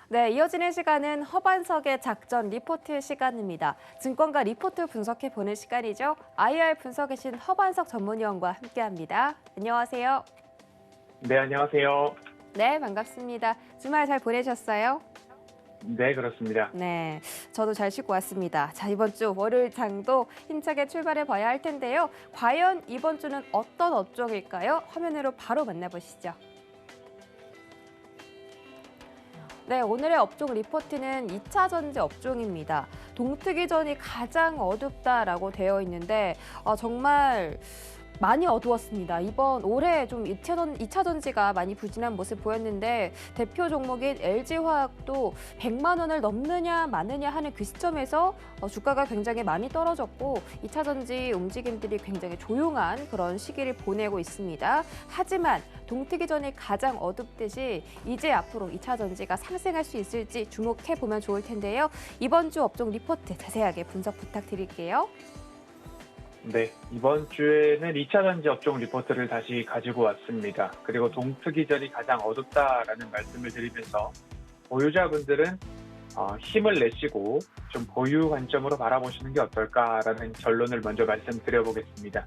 네, 이어지는 시간은 허반석의 작전 리포트 시간입니다. 증권가 리포트 분석해 보는 시간이죠. IR 분석에 신 허반석 전문위원과 함께합니다. 안녕하세요. 네, 안녕하세요. 네, 반갑습니다. 주말 잘 보내셨어요? 네, 그렇습니다. 네, 저도 잘 쉬고 왔습니다. 자, 이번 주 월요일 장도 힘차게 출발해 봐야 할 텐데요. 과연 이번 주는 어떤 업종일까요? 화면으로 바로 만나보시죠. 네, 오늘의 업종 리포트는 2차 전지 업종입니다. 동트기 전이 가장 어둡다라고 되어 있는데 정말 많이 어두웠습니다. 이번 올해 좀 2차 전지가 많이 부진한 모습 보였는데 대표 종목인 LG화학도 100만 원을 넘느냐 마느냐 하는 그 시점에서 주가가 굉장히 많이 떨어졌고 2차 전지 움직임들이 굉장히 조용한 그런 시기를 보내고 있습니다. 하지만 동트기 전이 가장 어둡듯이 이제 앞으로 2차 전지가 상승할 수 있을지 주목해보면 좋을 텐데요. 이번 주 업종 리포트 자세하게 분석 부탁드릴게요. 네, 이번 주에는 2차 전지 업종 리포트를 다시 가지고 왔습니다. 그리고 동트기 전이 가장 어둡다라는 말씀을 드리면서 보유자분들은 힘을 내시고 좀 보유 관점으로 바라보시는 게 어떨까라는 결론을 먼저 말씀드려보겠습니다.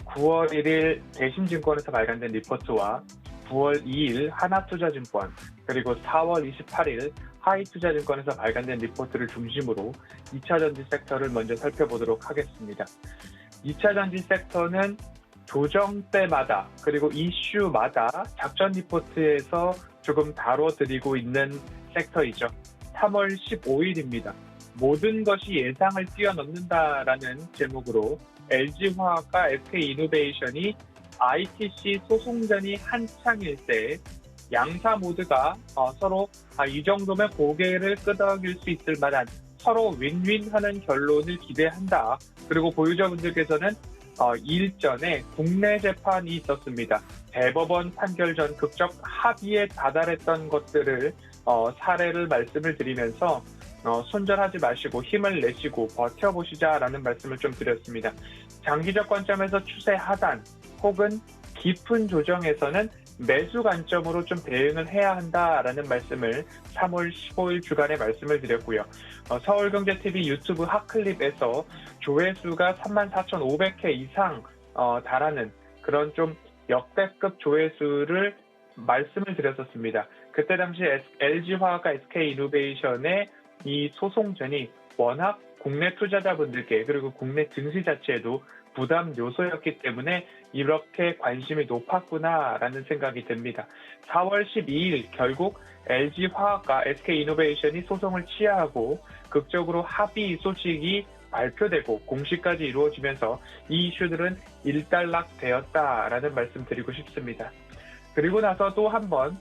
9월 1일 대신증권에서 발간된 리포트와 9월 2일 하나투자증권 그리고 4월 28일 하이투자증권에서 발간된 리포트를 중심으로 2차 전지 섹터를 먼저 살펴보도록 하겠습니다. 2차 전지 섹터는 조정 때마다 그리고 이슈마다 작전 리포트에서 조금 다뤄드리고 있는 섹터이죠. 3월 15일입니다. 모든 것이 예상을 뛰어넘는다라는 제목으로 LG화학과 SK이노베이션이 ITC 소송전이 한창일 때 양사 모두가 서로 이 정도면 고개를 끄덕일 수 있을 만한 서로 윈윈하는 결론을 기대한다. 그리고 보유자분들께서는 일전에 국내 재판이 있었습니다. 대법원 판결 전 극적 합의에 다다랐던 것들을 사례를 말씀을 드리면서 손절하지 마시고 힘을 내시고 버텨보시자라는 말씀을 좀 드렸습니다. 장기적 관점에서 추세 하단 혹은 깊은 조정에서는 매수 관점으로 좀 대응을 해야 한다라는 말씀을 3월 15일 주간에 말씀을 드렸고요. 서울경제TV 유튜브 핫클립에서 조회수가 34,500회 이상 달하는 그런 좀 역대급 조회수를 말씀을 드렸었습니다. 그때 당시 LG화학과 SK이노베이션의 이 소송전이 워낙 국내 투자자분들께 그리고 국내 증시 자체에도 부담 요소였기 때문에 이렇게 관심이 높았구나라는 생각이 듭니다. 4월 12일 결국 LG화학과 SK이노베이션이 소송을 취하하고 극적으로 합의 소식이 발표되고 공시까지 이루어지면서 이 이슈들은 일단락되었다라는 말씀 드리고 싶습니다. 그리고 나서 또 한 번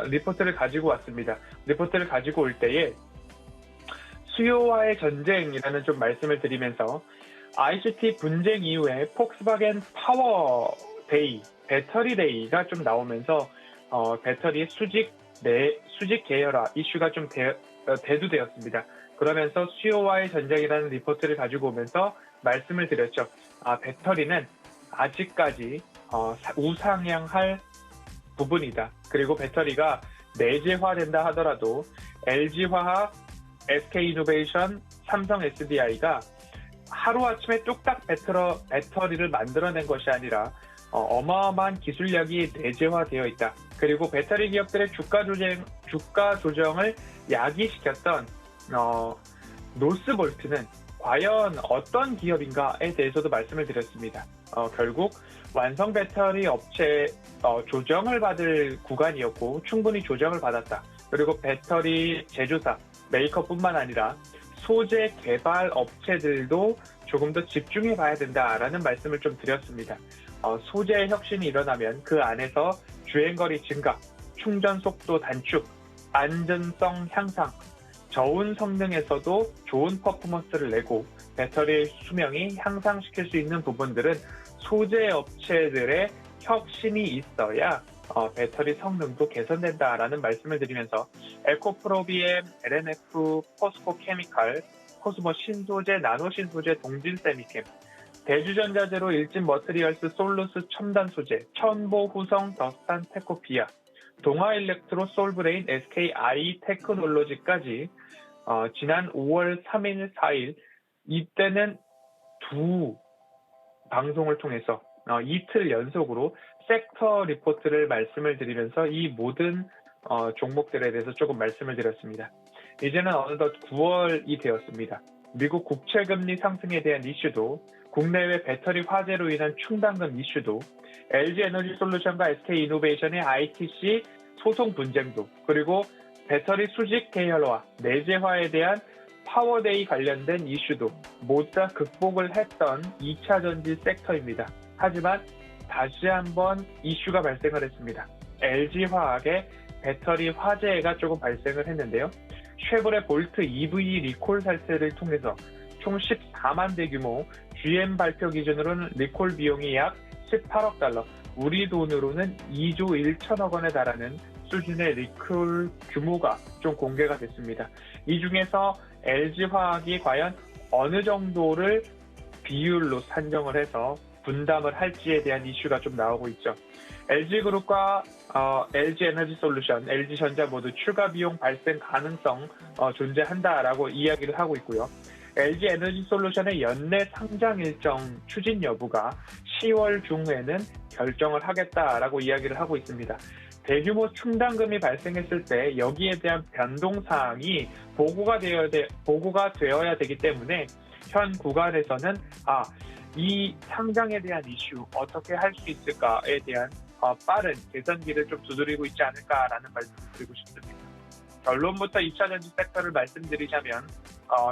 리포트를 가지고 왔습니다. 리포트를 가지고 올 때에 수요와의 전쟁이라는 좀 말씀을 드리면서 ICT 분쟁 이후에 폭스바겐 파워데이, 배터리데이가 좀 나오면서 배터리 수직 계열화 이슈가 좀 대두되었습니다. 그러면서 수요와의 전쟁이라는 리포트를 가지고 오면서 말씀을 드렸죠. 배터리는 아직까지 우상향할 부분이다. 그리고 배터리가 내재화된다 하더라도 LG화학, SK이노베이션, 삼성 SDI가 하루아침에 뚝딱 배터리를 만들어낸 것이 아니라 어마어마한 기술력이 내재화되어 있다. 그리고 배터리 기업들의 주가 조정을 야기시켰던 노스볼트는 과연 어떤 기업인가에 대해서도 말씀을 드렸습니다. 결국 완성 배터리 업체 조정을 받을 구간이었고 충분히 조정을 받았다. 그리고 배터리 제조사, 메이커뿐만 아니라 소재 개발 업체들도 조금 더 집중해 봐야 된다라는 말씀을 좀 드렸습니다. 소재 혁신이 일어나면 그 안에서 주행거리 증가, 충전 속도 단축, 안전성 향상, 저온 성능에서도 좋은 퍼포먼스를 내고 배터리 수명이 향상시킬 수 있는 부분들은 소재 업체들의 혁신이 있어야 배터리 성능도 개선된다라는 말씀을 드리면서 에코프로비엠, LNF, 포스코 케미칼, 코스모 신소재, 나노 신소재, 동진 세미캠, 대주전자재로 일진 머트리얼스, 솔루스 첨단 소재, 천보 후성, 더스탄 테코피아, 동아일렉트로, 솔브레인, SKI 테크놀로지까지 지난 5월 3일, 4일 이때는 두 방송을 통해서 이틀 연속으로 섹터 리포트를 말씀을 드리면서 이 모든 종목들에 대해서 조금 말씀을 드렸습니다. 이제는 어느덧 9월이 되었습니다. 미국 국채금리 상승에 대한 이슈도, 국내외 배터리 화재로 인한 충당금 이슈도, LG에너지솔루션과 SK이노베이션의 ITC 소송 분쟁도, 그리고 배터리 수직 계열화, 내재화에 대한 파워데이 관련된 이슈도 모두 다 극복을 했던 2차 전지 섹터입니다. 하지만 다시 한번 이슈가 발생을 했습니다. LG화학의 배터리 화재가 조금 발생을 했는데요. 쉐보레 볼트 EV 리콜 사태를 통해서 총 14만 대 규모, GM 발표 기준으로는 리콜 비용이 약 18억 달러, 우리 돈으로는 2조 1천억 원에 달하는 수준의 리콜 규모가 좀 공개가 됐습니다. 이 중에서 LG화학이 과연 어느 정도를 비율로 산정을 해서 분담을 할지에 대한 이슈가 좀 나오고 있죠. LG그룹과 LG에너지솔루션, LG전자 모두 추가 비용 발생 가능성 존재한다라고 이야기를 하고 있고요. LG에너지솔루션의 연내 상장 일정 추진 여부가 10월 중에는 결정을 하겠다라고 이야기를 하고 있습니다. 대규모 충당금이 발생했을 때 여기에 대한 변동사항이 보고가 되어야 되기 때문에 현 구간에서는 이 상장에 대한 이슈 어떻게 할 수 있을까에 대한 빠른 개선기를 좀 두드리고 있지 않을까라는 말씀을 드리고 싶습니다. 결론부터 2차 전지 섹터를 말씀드리자면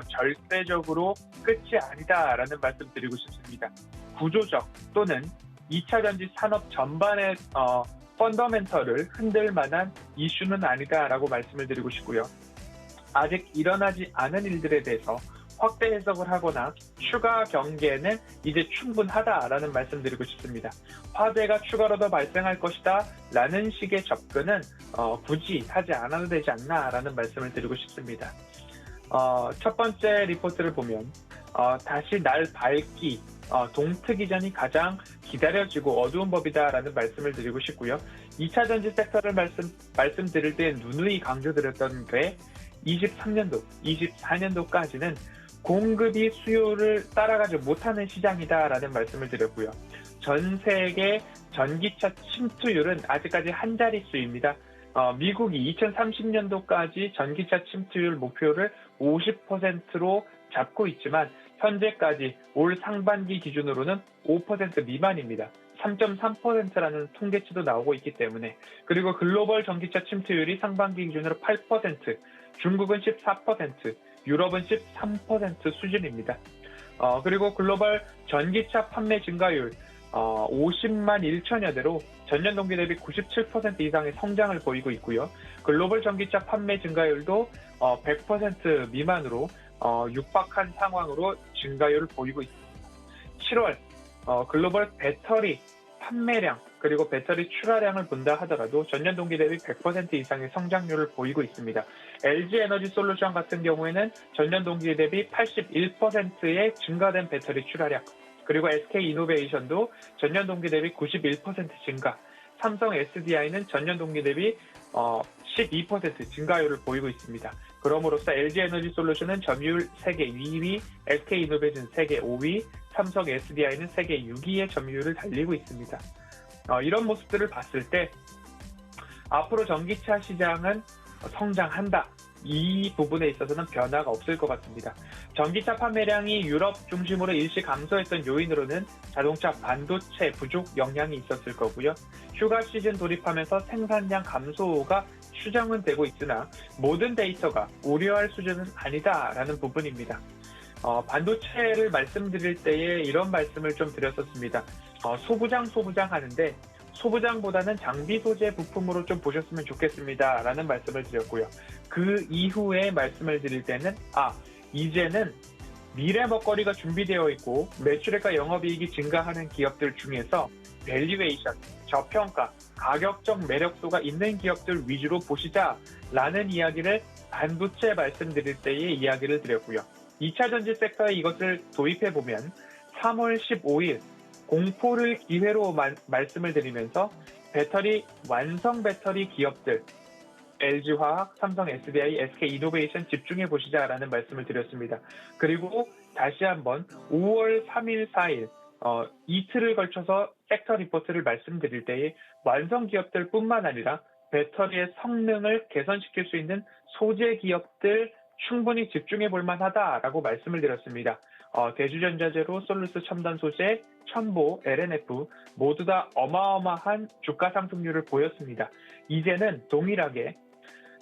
절대적으로 끝이 아니다라는 말씀 드리고 싶습니다. 구조적 또는 2차 전지 산업 전반의 펀더멘털을 흔들 만한 이슈는 아니다라고 말씀을 드리고 싶고요. 아직 일어나지 않은 일들에 대해서 확대 해석을 하거나 추가 경계는 이제 충분하다라는 말씀 드리고 싶습니다. 화재가 추가로 더 발생할 것이다 라는 식의 접근은 굳이 하지 않아도 되지 않나라는 말씀을 드리고 싶습니다. 첫 번째 리포트를 보면 다시 날 밝기, 동트기전이 가장 기다려지고 어두운 법이다라는 말씀을 드리고 싶고요. 2차 전지 섹터를 말씀드릴 때 누누이 강조드렸던 게 23년도, 24년도까지는 공급이 수요를 따라가지 못하는 시장이다라는 말씀을 드렸고요. 전 세계 전기차 침투율은 아직까지 한 자릿수입니다. 미국이 2030년도까지 전기차 침투율 목표를 50%로 잡고 있지만 현재까지 올 상반기 기준으로는 5% 미만입니다. 3.3%라는 통계치도 나오고 있기 때문에, 그리고 글로벌 전기차 침투율이 상반기 기준으로 8%, 중국은 14%, 유럽은 13% 수준입니다. 그리고 글로벌 전기차 판매 증가율 50만 1천여 대로 전년 동기 대비 97% 이상의 성장을 보이고 있고요. 글로벌 전기차 판매 증가율도 100% 미만으로 육박한 상황으로 증가율을 보이고 있습니다. 7월 글로벌 배터리 판매량 그리고 배터리 출하량을 본다 하더라도 전년 동기 대비 100% 이상의 성장률을 보이고 있습니다. LG에너지솔루션 같은 경우에는 전년 동기 대비 81%의 증가된 배터리 출하량, 그리고 SK이노베이션도 전년 동기 대비 91% 증가, 삼성 SDI는 전년 동기 대비 12% 증가율을 보이고 있습니다. 그럼으로써 LG에너지솔루션은 점유율 세계 2위, SK이노베이션 세계 5위, 삼성 SDI는 세계 6위의 점유율을 달리고 있습니다. 이런 모습들을 봤을 때 앞으로 전기차 시장은 성장한다. 이 부분에 있어서는 변화가 없을 것 같습니다. 전기차 판매량이 유럽 중심으로 일시 감소했던 요인으로는 자동차 반도체 부족 영향이 있었을 거고요. 휴가 시즌 돌입하면서 생산량 감소가 추정은 되고 있으나 모든 데이터가 우려할 수준은 아니다라는 부분입니다. 반도체를 말씀드릴 때에 이런 말씀을 좀 드렸었습니다. 소부장 하는데 소부장보다는 장비 소재 부품으로 좀 보셨으면 좋겠습니다 라는 말씀을 드렸고요. 그 이후에 말씀을 드릴 때는 이제는 미래 먹거리가 준비되어 있고 매출액과 영업이익이 증가하는 기업들 중에서 밸류에이션, 저평가, 가격적 매력도가 있는 기업들 위주로 보시자라는 이야기를 반도체 말씀드릴 때에 이야기를 드렸고요. 2차 전지 섹터에 이것을 도입해보면 3월 15일 공포를 기회로 말씀을 드리면서 배터리 완성 배터리 기업들 LG화학, 삼성, SDI, SK이노베이션 집중해 보시자라는 말씀을 드렸습니다. 그리고 다시 한번 5월 3일, 4일 이틀을 걸쳐서 섹터 리포트를 말씀드릴 때에 완성 기업들뿐만 아니라 배터리의 성능을 개선시킬 수 있는 소재 기업들 충분히 집중해 볼 만하다라고 말씀을 드렸습니다. 대주전자재로 솔루스 첨단 소재, 첨보, LNF 모두 다 어마어마한 주가 상승률을 보였습니다. 이제는 동일하게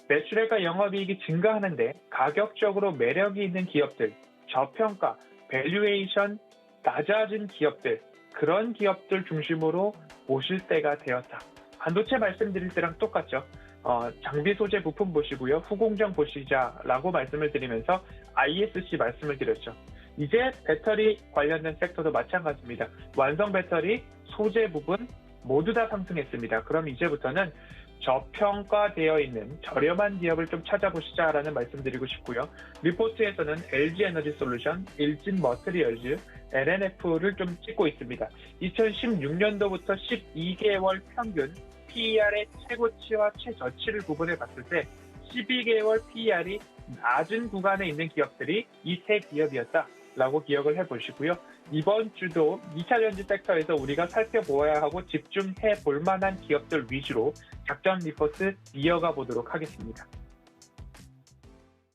매출액과 영업이익이 증가하는데 가격적으로 매력이 있는 기업들, 저평가, 밸류에이션 낮아진 기업들, 그런 기업들 중심으로 보실 때가 되었다. 반도체 말씀드릴 때랑 똑같죠. 장비 소재 부품 보시고요. 후공정 보시자라고 말씀을 드리면서 ISC 말씀을 드렸죠. 이제 배터리 관련된 섹터도 마찬가지입니다. 완성 배터리, 소재 부분 모두 다 상승했습니다. 그럼 이제부터는 저평가되어 있는 저렴한 기업을 좀 찾아보시자라는 말씀드리고 싶고요. 리포트에서는 LG에너지솔루션, 일진머트리얼즈, LNF를 좀 찍고 있습니다. 2016년도부터 12개월 평균 PER의 최고치와 최저치를 구분해 봤을 때 12개월 PER이 낮은 구간에 있는 기업들이 이 세 기업이었다라고 기억을 해보시고요. 이번 주도 2차 전지 섹터에서 우리가 살펴보아야 하고 집중해 볼 만한 기업들 위주로 작전 리포트 이어가 보도록 하겠습니다.